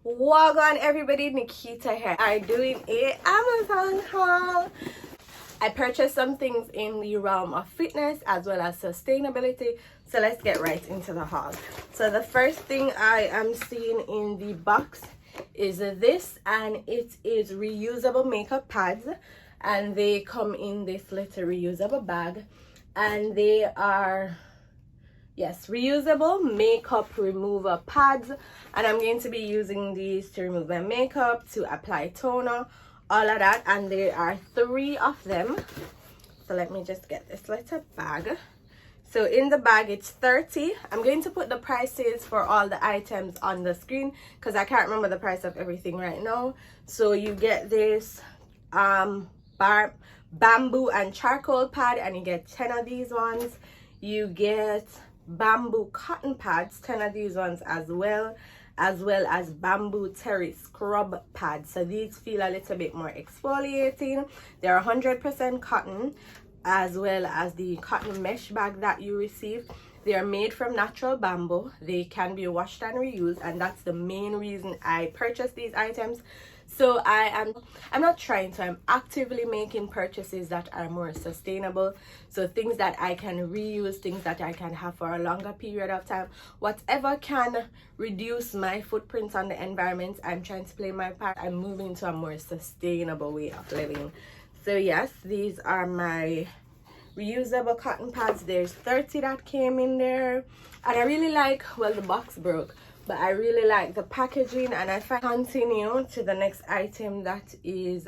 Welcome everybody, Nikita here. I'm doing a Amazon haul. I purchased some things in the realm of fitness as well as sustainability. So let's get right into the haul. So the first thing I am seeing in the box is this, and it is reusable makeup pads, and they come in this little reusable bag, and they are, yes, reusable makeup remover pads, and I'm going to be using these to remove my makeup, to apply toner, all of that, and there are 3 of them. So let me just get this little bag. So in the bag it's 30. I'm going to put the prices for all the items on the screen because I can't remember the price of everything right now. So you get this bamboo and charcoal pad, and you get 10 of these ones. You get bamboo cotton pads, 10 of these ones as well as bamboo terry scrub pads. So these feel a little bit more exfoliating. They're 100% cotton, as well as the cotton mesh bag that you receive. They are made from natural bamboo. They can be washed and reused, and that's the main reason I purchased these items. So I'm not trying to, I'm actively making purchases that are more sustainable. So things that I can reuse, things that I can have for a longer period of time, whatever can reduce my footprint on the environment, I'm trying to play my part. I'm moving to a more sustainable way of living. So yes, these are my reusable cotton pads. There's 30 that came in there, and I really like, well, the box broke, but I really like the packaging. And if I continue to the next item that is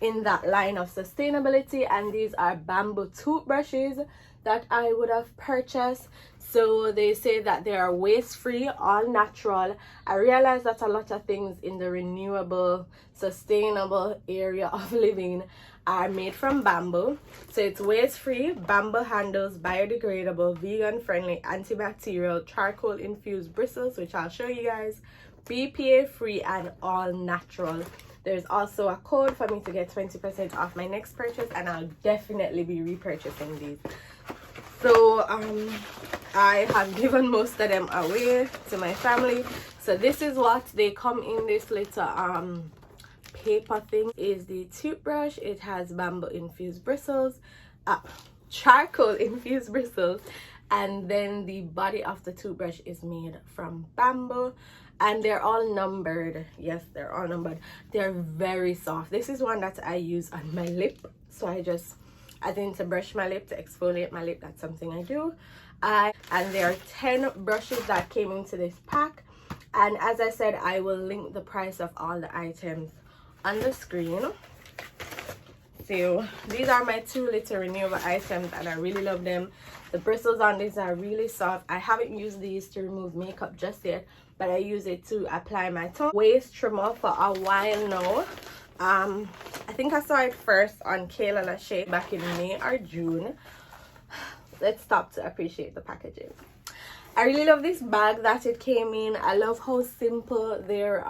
in that line of sustainability, and these are bamboo toothbrushes that I would have purchased. So they say that they are waste-free, all natural. I realize that a lot of things in the renewable, sustainable area of living are made from bamboo. So it's waste-free, bamboo handles, biodegradable, vegan-friendly, antibacterial, charcoal-infused bristles, which I'll show you guys, BPA-free, and all natural. There's also a code for me to get 20% off my next purchase, and I'll definitely be repurchasing these. So I have given most of them away to my family. So this is what they come in. This little paper thing is the toothbrush. It has bamboo infused bristles, charcoal infused bristles, and then the body of the toothbrush is made from bamboo, and they're all numbered. Yes, they're all numbered. They're very soft. This is one that I use on my lip, so I think to brush my lip, to exfoliate my lip, that's something I do. And there are 10 brushes that came into this pack, and as I said, I will link the price of all the items on the screen. So these are my 2 little renewable items, and I really love them. The bristles on these are really soft. I haven't used these to remove makeup just yet, but I use it to apply my waist trimmer for a while now. I think I saw it first on Kayla Lachey back in May or June. Let's stop to appreciate the packaging. I really love this bag that it came in. I love how simple their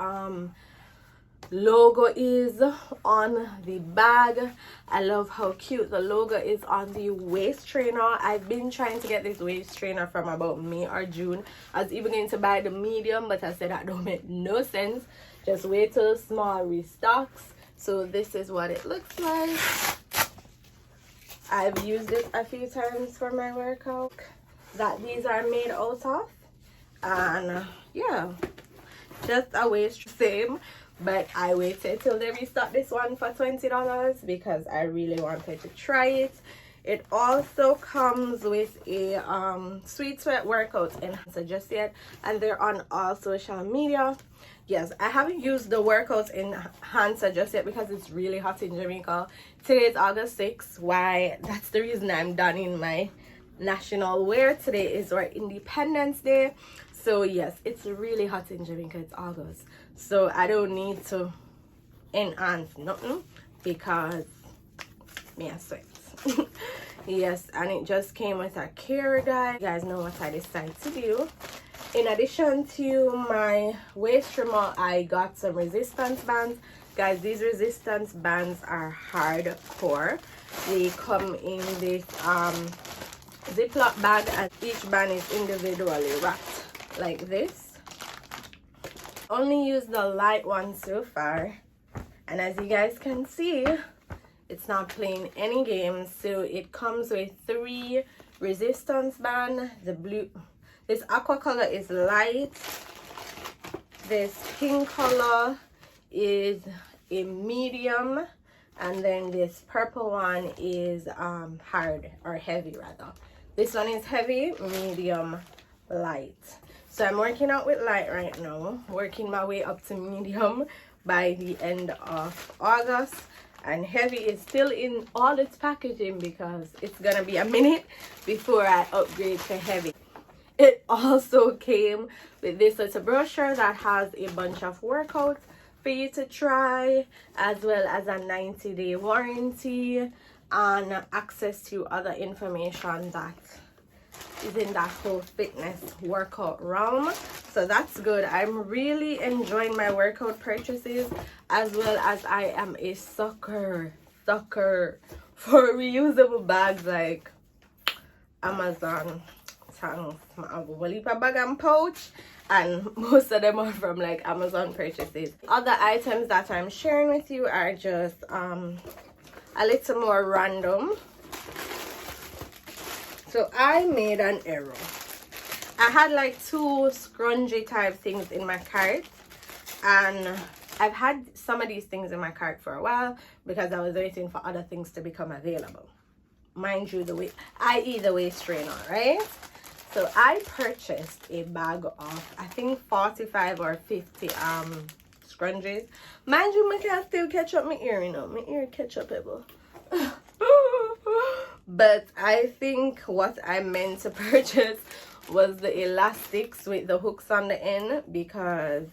logo is on the bag. I love how cute the logo is on the waist trainer. I've been trying to get this waist trainer from about May or June. I was even going to buy the medium, but I said that don't make no sense. Just wait till small restocks. So this is what it looks like. I've used it a few times for my workout that these are made out of, and yeah, just a waist, same. But I waited till they restock this one for $20 because I really wanted to try it. It also comes with a Sweet Sweat workout enhancer just yet, and they're on all social media. Yes, I haven't used the workout enhancer just yet because it's really hot in Jamaica. Today is August 6th. Why? That's the reason I'm donning my national wear. Today is our Independence Day. So yes, it's really hot in Jamaica. It's August. So I don't need to enhance nothing because me I sweat. Yes, and it just came with a care guide. You guys know what I decided to do. In addition to my waist trimmer, I got some resistance bands. Guys, these resistance bands are hardcore. They come in this Ziploc bag, and each band is individually wrapped like this. Only used the light one so far, and as you guys can see, it's not playing any games. So it comes with 3 resistance band. The blue, this aqua color is light, this pink color is a medium, and then this purple one is hard, or heavy rather. This one is heavy, medium, light. So I'm working out with light right now, working my way up to medium by the end of August, and heavy is still in all its packaging because it's gonna be a minute before I upgrade to heavy. It also came with this little brochure that has a bunch of workouts for you to try, as well as a 90-day warranty and access to other information that is in that whole fitness workout realm. So that's good. I'm really enjoying my workout purchases, as well as I am a sucker for reusable bags like Amazon. Thanks. I have a whole heap of bag and pouch, and most of them are from like Amazon purchases. Other items that I'm sharing with you are just a little more random. So I made an error. I had like 2 scrunchie type things in my cart, and I've had some of these things in my cart for a while because I was waiting for other things to become available. Mind you, i.e. the waist trainer, right? So I purchased a bag of, I think 45 or 50 scrunchies. Mind you, I can still catch up my ear, you know. My ear catch up ever. But I think what I meant to purchase was the elastics with the hooks on the end, because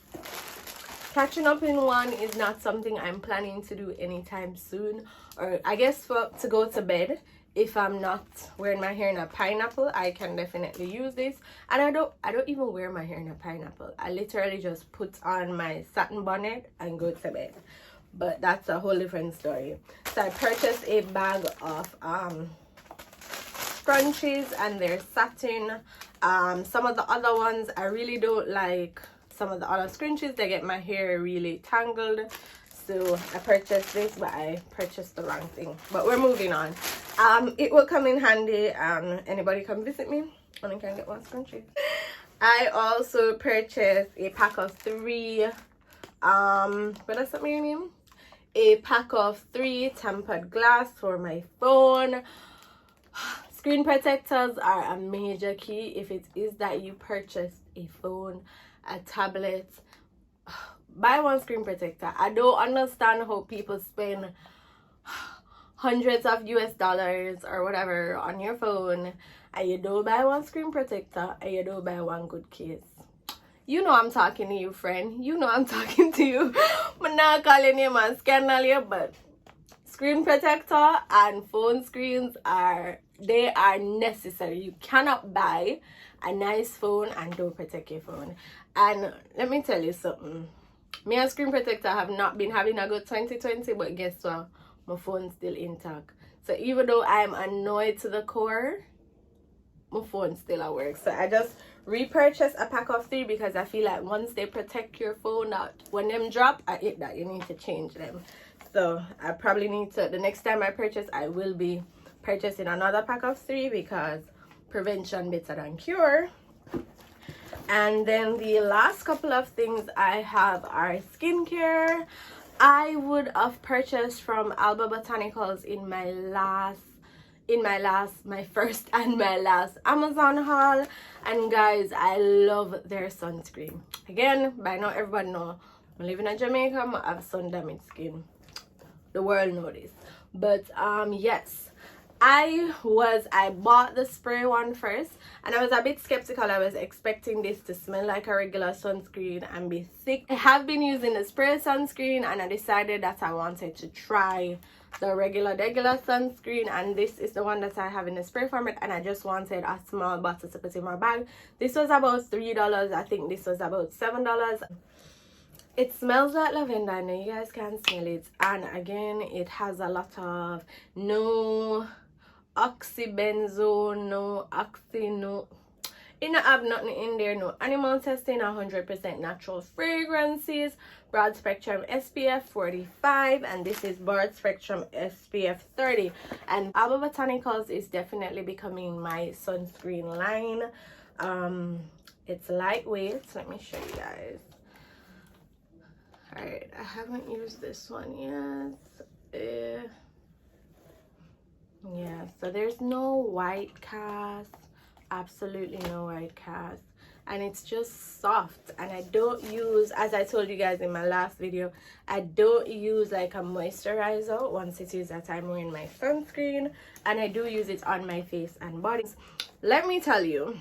catching up in one is not something I'm planning to do anytime soon, or I guess to go to bed. If I'm not wearing my hair in a pineapple, I can definitely use this. And I don't even wear my hair in a pineapple. I literally just put on my satin bonnet and go to bed. But that's a whole different story. So I purchased a bag of scrunchies, and they're satin. Some of the other ones I really don't like. Some of the other scrunchies, they get my hair really tangled. So I purchased this, but I purchased the wrong thing. But we're moving on. It will come in handy, and anybody come visit me and I can get one scrunchie. I also purchased a pack of 3 what is that name? A pack of 3 tempered glass for my phone. Screen protectors are a major key if it is that you purchased a phone, a tablet. Buy one screen protector. I don't understand how people spend hundreds of US dollars or whatever on your phone and you don't buy one screen protector and you don't buy one good case. You know I'm talking to you, friend. You know I'm talking to you. I'm not calling you man scandal you, but screen protector and phone screens are necessary. You cannot buy a nice phone and don't protect your phone. And let me tell you something. Me and screen protector have not been having a good 2020, but guess what? My phone's still intact. So even though I'm annoyed to the core, my phone still at work. So I just repurchased a pack of 3 because I feel like once they protect your phone, that when them drop, I hate that you need to change them. So I probably need to, the next time I purchase, I will be purchasing another pack of 3 because prevention better than cure. And then the last couple of things I have are skincare. I would have purchased from Alba Botanicals in my first and my last Amazon haul. And guys, I love their sunscreen. Again, by now everybody know I'm living in Jamaica, I have sun damaged skin. The world knows this. But yes, I bought the spray one first, and I was a bit skeptical. I was expecting this to smell like a regular sunscreen and be thick. I have been using the spray sunscreen, and I decided that I wanted to try the regular sunscreen, and this is the one that I have in the spray format, and I just wanted a small bottle to put in my bag. This was about $3. I think this was about $7. It smells like lavender. I know you guys can smell it, and again it has a lot of no It not have nothing in there, no animal testing, 100% natural fragrances, broad spectrum SPF 45, and this is broad spectrum SPF 30. And Alba Botanicals is definitely becoming my sunscreen line. It's lightweight. Let me show you guys. Alright, I haven't used this one yet. Yeah, so there's no white cast, absolutely no white cast, and it's just soft. And I don't use, as I told you guys in my last video, I don't use like a moisturizer once it is that I'm wearing my sunscreen, and I do use it on my face and body. Let me tell you,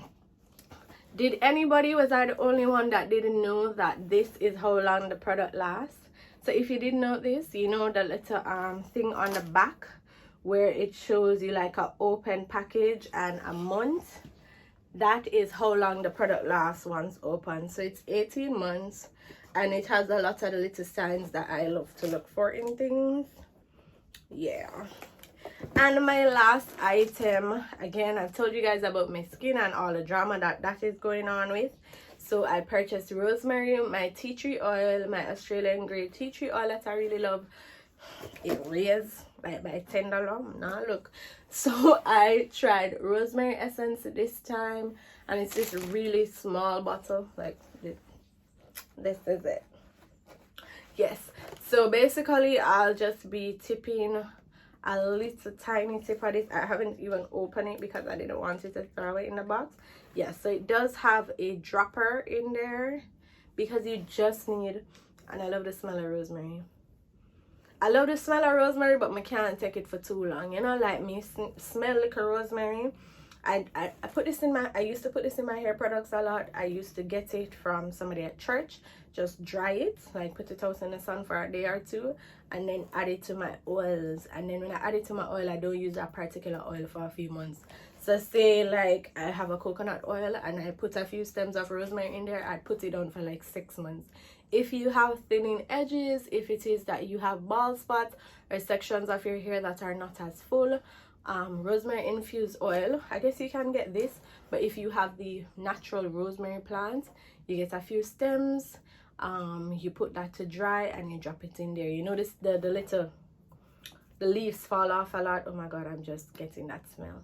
did anybody, was I the only one that didn't know that this is how long the product lasts? So if you didn't know this, you know the little thing on the back where it shows you like an open package and a month, that is how long the product lasts once open. So it's 18 months, and it has a lot of the little signs that I love to look for in things. Yeah. And my last item, again, I've told you guys about my skin and all the drama that is going on with. So I purchased Rosemary, my tea tree oil, my Australian grade tea tree oil that I really love. It raised like by $10. Now look, so I tried rosemary essence this time, and it's this really small bottle, like this is it. Yes, so basically I'll just be tipping a little tiny tip of this. I haven't even opened it because I didn't want it to throw it in the box. Yeah, so it does have a dropper in there because you just need, and I love the smell of rosemary. I love the smell of rosemary, but I can't take it for too long. You know, like me smell like a rosemary. I put this in my, I used to put this in my hair products a lot. I used to get it from somebody at church. Just dry it, like put it out in the sun for a day or two, and then add it to my oils. And then when I add it to my oil, I don't use that particular oil for a few months. So say like I have a coconut oil and I put a few stems of rosemary in there, I'd put it on for like 6 months. If you have thinning edges, if it is that you have bald spots or sections of your hair that are not as full, rosemary infused oil, I guess you can get this. But if you have the natural rosemary plant, you get a few stems, you put that to dry and you drop it in there. You notice the leaves fall off a lot. Oh my god, I'm just getting that smell.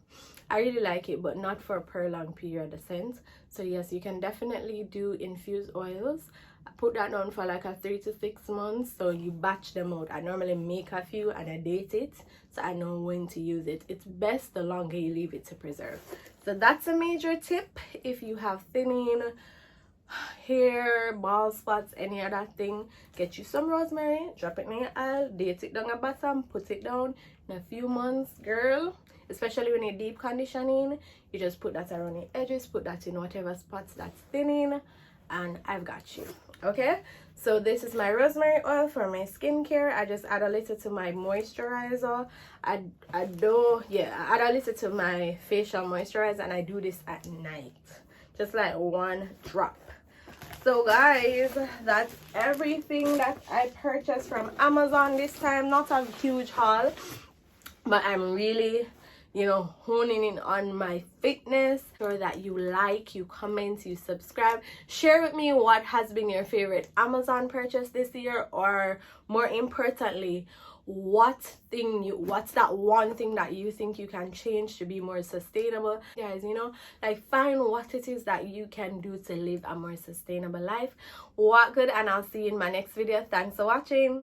I really like it, but not for a prolonged period of scent. So yes, you can definitely do infused oils. I put that on for like a 3 to 6 months, so you batch them out. I normally make a few and I date it so I know when to use it. It's best the longer you leave it to preserve. So that's a major tip. If you have thinning hair, bald spots, any other thing, get you some rosemary, drop it in your oil, date it down the bottom, put it down. In a few months, girl, especially when you're deep conditioning, you just put that around your edges, put that in whatever spots that's thinning, and I've got you. Okay, so this is my rosemary oil for my skincare. I just add a little to my moisturizer. I add a little to my facial moisturizer, and I do this at night, just like 1 drop. So guys, that's everything that I purchased from Amazon this time. Not a huge haul, but I'm really, you know, honing in on my fitness. So that you like, you comment, you subscribe, share with me what has been your favorite Amazon purchase this year, or more importantly, what's that one thing that you think you can change to be more sustainable. Guys, you know, like find what it is that you can do to live a more sustainable life. What good, and I'll see you in my next video. Thanks for watching.